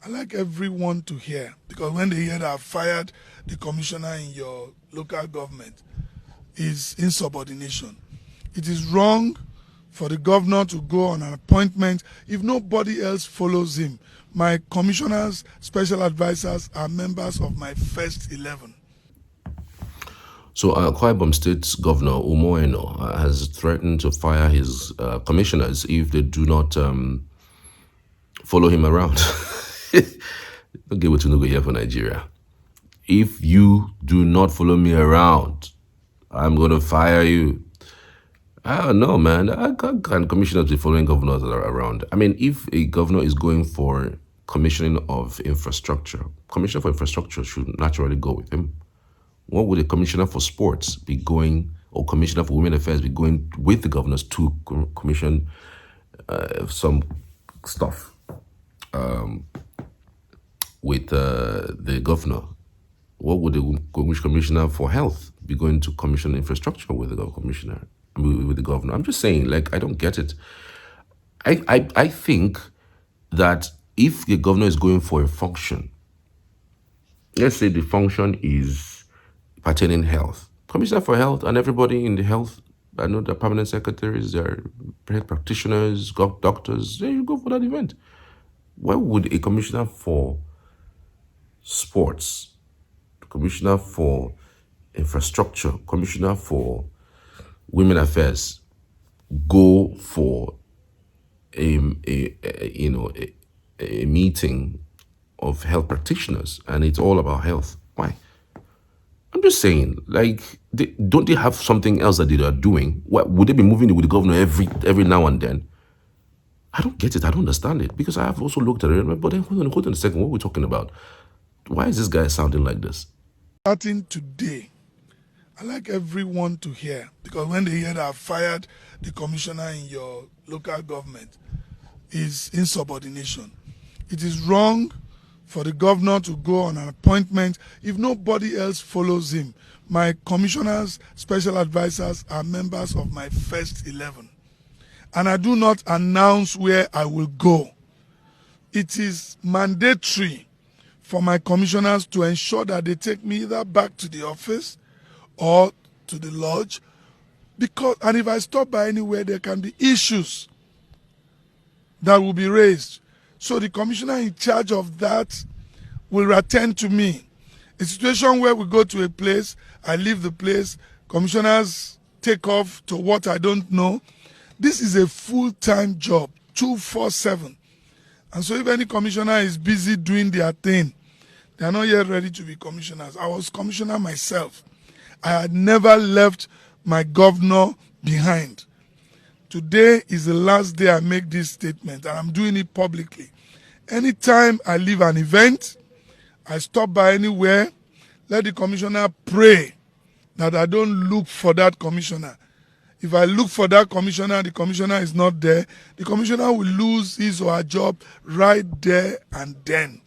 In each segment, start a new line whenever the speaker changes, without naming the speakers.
I like everyone to hear, because when they hear that I've fired the commissioner in your local government, is insubordination. It is wrong for the governor to go on an appointment if nobody else follows him. My commissioners, special advisors are members of my first 11.
So, Akwa Ibom State Governor Umo Eno has threatened to fire his commissioners if they do not follow him around. Don't get what Tinubu here for Nigeria. If you do not follow me around, I'm going to fire you. I don't know, man. I can't commissioners be following governors around. I mean, if a governor is going for commissioning of infrastructure, commissioner for infrastructure should naturally go with him. What would a commissioner for sports be going, or commissioner for women affairs be going with the governors to commission some stuff with the governor? What would the commissioner for health be going to commission infrastructure with the commissioner, with the governor? I'm just saying, like, I don't get it. I think that if the governor is going for a function, let's say the function is pertaining health, commissioner for health and everybody in the health, I know the permanent secretaries, their health practitioners, doctors, they go for that event. Why would a commissioner for sports, commissioner for infrastructure, commissioner for women affairs go for a meeting of health practitioners and it's all about health? Why? I'm just saying, like, don't they have something else that they are doing? What would they be moving with the governor every now and then? I don't get it. I don't understand it, because I have also looked at it. But then hold on a second. What are we talking about? Why is this guy sounding like this?
Starting today, I like everyone to hear, because when they hear that I've fired the commissioner in your local government, is insubordination. It is wrong for the governor to go on an appointment if nobody else follows him. My commissioners, special advisors are members of my first 11. And I do not announce where I will go. It is mandatory for my commissioners to ensure that they take me either back to the office or to the lodge, and if I stop by anywhere, there can be issues that will be raised. So the commissioner in charge of that will attend to me. A situation where we go to a place, I leave the place, commissioners take off to what I don't know. This is a full-time job, 24/7. And so if any commissioner is busy doing their thing, they are not yet ready to be commissioners. I was commissioner myself. I had never left my governor behind. Today is the last day I make this statement, and I'm doing it publicly. Anytime I leave an event, I stop by anywhere, let the commissioner pray that I don't look for that commissioner. If I look for that commissioner, the commissioner is not there, the commissioner will lose his or her job right there and then.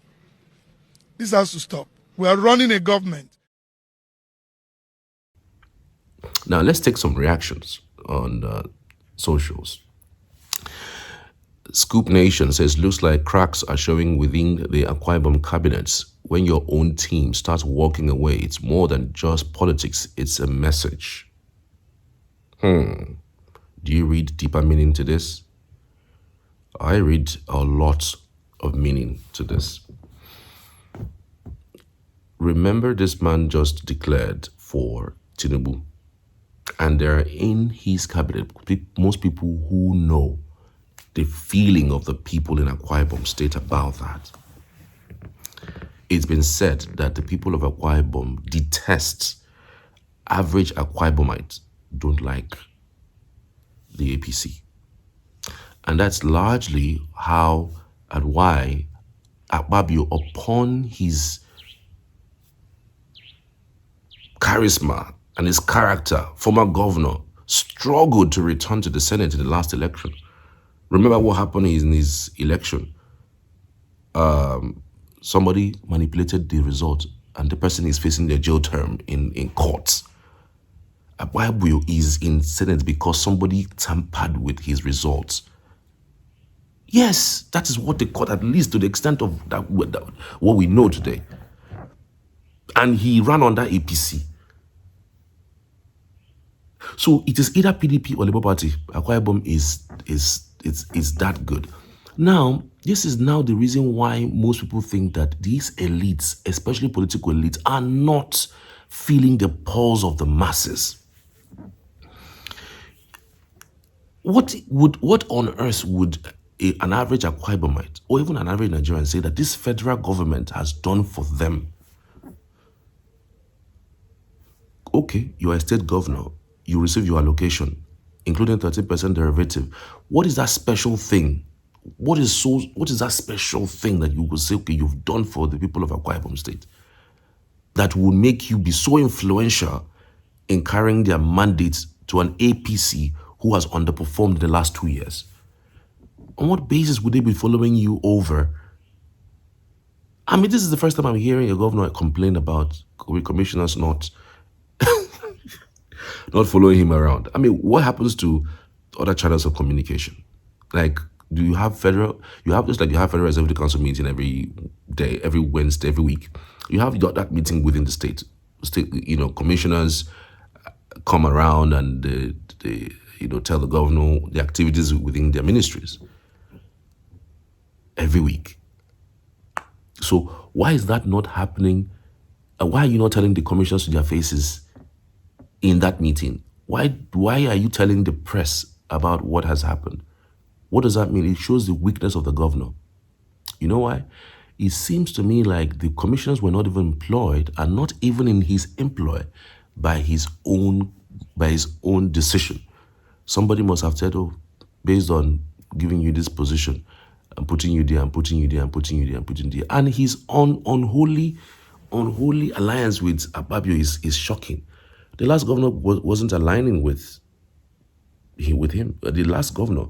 This has to stop. We are running a government.
Now, let's take some reactions on socials. Scoop Nation says, looks like cracks are showing within the Akwa Ibom cabinets. When your own team starts walking away, it's more than just politics, it's a message. Do you read deeper meaning to this? I read a lot of meaning to this. Remember, this man just declared for Tinubu, and there are in his cabinet most people who know the feeling of the people in Akwa Ibom State about that. It's been said that the people of Akwa Ibom detest, average Akwa Ibomites don't like the APC. And that's largely how and why Akpabio, upon his charisma and his character, former governor, struggled to return to the Senate in the last election. Remember what happened in his election? Somebody manipulated the result, and the person is facing their jail term in courts. Akpabio is in Senate because somebody tampered with his results. Yes, that is what they caught, at least to the extent of what we know today. And he ran under APC. So it is either PDP or Labour Party. Akwa Ibom is that good. Now, this is now the reason why most people think that these elites, especially political elites, are not feeling the pulse of the masses. What on earth would an average Akwa Ibomite or even an average Nigerian say that this federal government has done for them? Okay, you are a state governor, you receive your allocation, including 30% derivative. What is that special thing? What is that special thing that you will say, okay, you've done for the people of Akwa Ibom State that will make you be so influential in carrying their mandates to an APC who has underperformed in the last 2 years? On what basis would they be following you over? I mean, this is the first time I'm hearing a governor complain about commissioners not following him around. I mean, what happens to other channels of communication? Like, do you have federal? You have just like you have federal executive council meeting every day, every Wednesday, every week. You have that meeting within the state. Commissioners come around and they tell the governor the activities within their ministries every week. So why is that not happening? Why are you not telling the commissioners to their faces in that meeting? Why are you telling the press about what has happened? What does that mean? It shows the weakness of the governor. You know why? It seems to me like the commissioners were not even employed and not even in his employ by his own decision. Somebody must have said, oh, based on giving you this position, I'm putting you there, I'm putting you there, I'm putting you there, I'm putting you there. And his unholy alliance with Ababio is shocking. The last governor wasn't aligning with him. The last governor,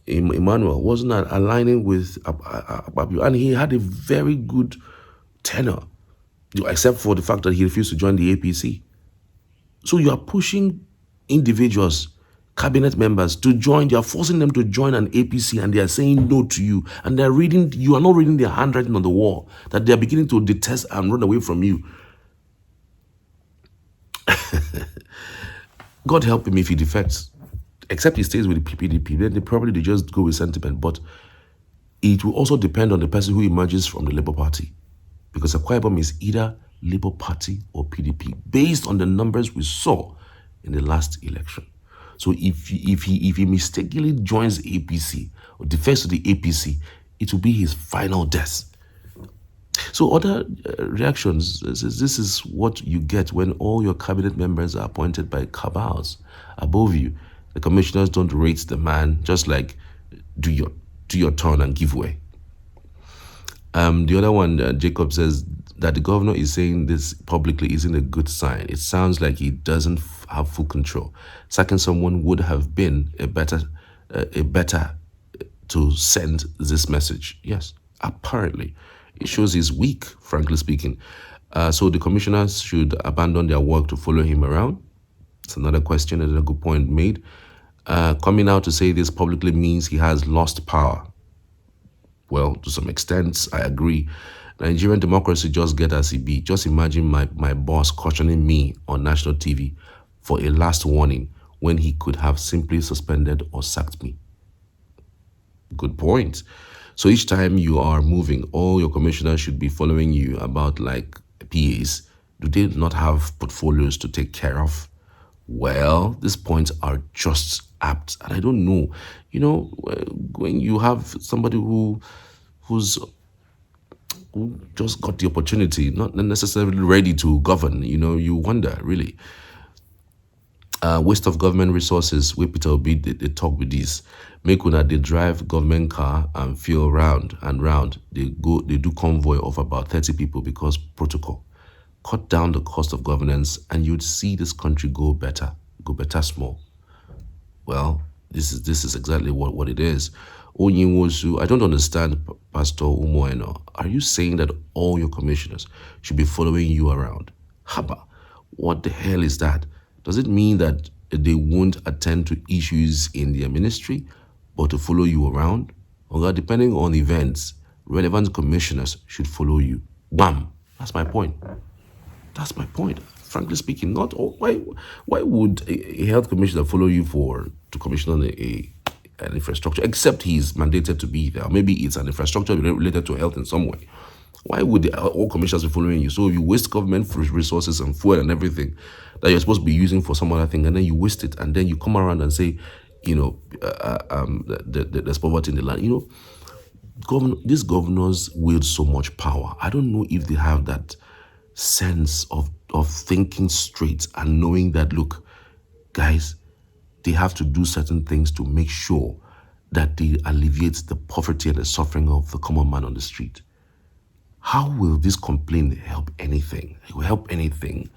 Emmanuel, wasn't aligning with Ababio. And he had a very good tenure, except for the fact that he refused to join the APC. So you are pushing individuals, cabinet members, to join. You are forcing them to join an APC, and they are saying no to you. And you are not reading their handwriting on the wall, that they are beginning to detest and run away from you. God help him if he defects. Except he stays with the PDP, then they just go with sentiment. But it will also depend on the person who emerges from the Labour Party. Because Akwa Ibom is either Labour Party or PDP, based on the numbers we saw in the last election. So if he mistakenly joins the APC or defects to the APC, it will be his final death. So other reactions, this is what you get when all your cabinet members are appointed by cabals above you. The commissioners don't rate the man, just like do your turn and give way. The other one, Jacob says that the governor is saying this publicly isn't a good sign. It sounds like he doesn't have full control. Sacking someone would have been a better to send this message. Yes, apparently. It shows he's weak, frankly speaking. So the commissioners should abandon their work to follow him around. It's another question and a good point made. Coming out to say this publicly means he has lost power. Well, to some extent, I agree. Nigerian democracy just get as it be. Just imagine my boss cautioning me on national TV for a last warning when he could have simply suspended or sacked me. Good point. So each time you are moving, all your commissioners should be following you about like PAs. Do they not have portfolios to take care of? Well, these points are just apt. And I don't know, when you have somebody who just got the opportunity, not necessarily ready to govern, you wonder, really. Waste of government resources, wey Peter Obi they talk with this. Make una they drive government car and feel round and round. They do convoy of about 30 people because protocol. Cut down the cost of governance and you'd see this country go better small. Well, this is exactly what it is. Onyiwosu, I don't understand, Pastor Umo Eno. Are you saying that all your commissioners should be following you around? Haba, what the hell is that? Does it mean that they won't attend to issues in their ministry, but to follow you around? Oga, depending on events, relevant commissioners should follow you. Bam. That's my point. That's my point. Frankly speaking, not all, why would a health commissioner follow you to commission on an infrastructure, except he's mandated to be there? Maybe it's an infrastructure related to health in some way. Why would all commissioners be following you? So you waste government resources and fuel and everything that you're supposed to be using for some other thing, and then you waste it, and then you come around and say, there's poverty in the land. These governors wield so much power. I don't know if they have that sense of thinking straight and knowing that, look, guys, they have to do certain things to make sure that they alleviate the poverty and the suffering of the common man on the street. How will this complaint help anything? It will help anything.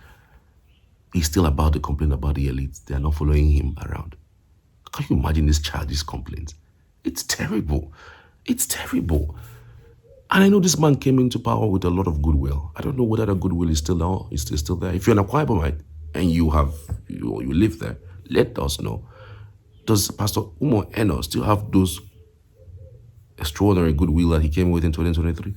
It's still about the complaint about the elites. They are not following him around. Can you imagine this childish complaint? It's terrible. It's terrible. And I know this man came into power with a lot of goodwill. I don't know whether the goodwill is still there. Is still there. If you're an Akwa Ibomite and you live there, let us know. Does Pastor Umo Eno still have those extraordinary goodwill that he came with in 2023?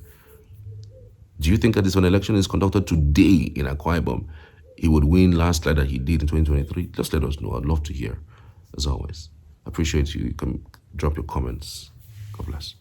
Do you think that this an election is conducted today in Akwa Ibom, he would win landslide that he did in 2023? Just let us know. I'd love to hear, as always. Appreciate you. You can drop your comments. God bless.